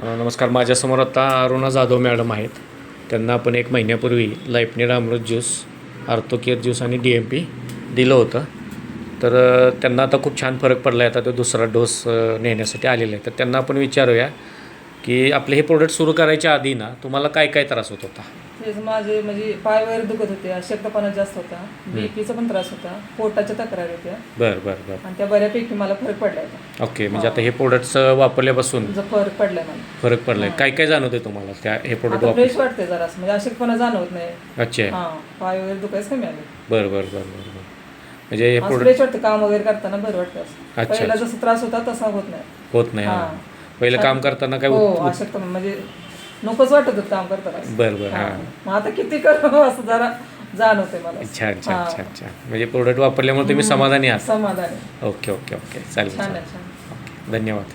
नमस्कार. माझ्यासमोर आता अरुणा जाधव मॅडम आहेत. त्यांना आपण 1 महिन्यापूर्वी लाईफनेड अमृत ज्यूस, आर्थोकेअर ज्यूस आणि DMP दिलं होतं. तर त्यांना आता खूप छान फरक पडला आहे. आता तो दुसरा डोस नेण्यासाठी आलेला आहे. तर त्यांना आपण विचारूया की आपले हे प्रोडक्ट सुरू करायच्या आधी ना तुम्हाला काय काय त्रास होत होता? तेच माझे म्हणजे पाय वगैरे दुखत होते, अशक्तपणा जास्त होता, बीपीचा पण त्रास होता, पोटाच्या तक्रारी होत्या. बरं बरं बरं. आणि त्या बऱ्यापैकी मला फरक पडलाय आता. ओके. म्हणजे आता हे प्रोडक्ट्स वापरल्यापासून फरक पडलाय मला. फरक पडलाय. काय काय जाणवते तुम्हाला त्या हे प्रोडक्ट आता फ्रेश वाटते जरा, म्हणजे अशक्तपणा जाणवत नाही. अच्छा. हां, पाय वगैरे दुखायच कमी आले. बरं बरं बरं बरं बरं. म्हणजे हे फ्रेश प्रोडक्ट वाटतं, काम वगैरे करताना बरं वाटतं असं. अच्छा. पहिला जसा त्रास होता तसा होत नाही. होत नाही. हां. पहिलं काम करताना काय हो, अशक्तपणा म्हणजे नकोच वाटत होतं काम करताना. बरं बरं. हां. मग आता किती करू असं जरा जाणवतंय मला. छान छान छान छान. म्हणजे प्रोडक्ट वापरल्यामुळे तुम्ही समाधानी आहात? समाधानी. Okay okay okay. चालेल छान चालेल. आहे, छान. ओके. धन्यवाद.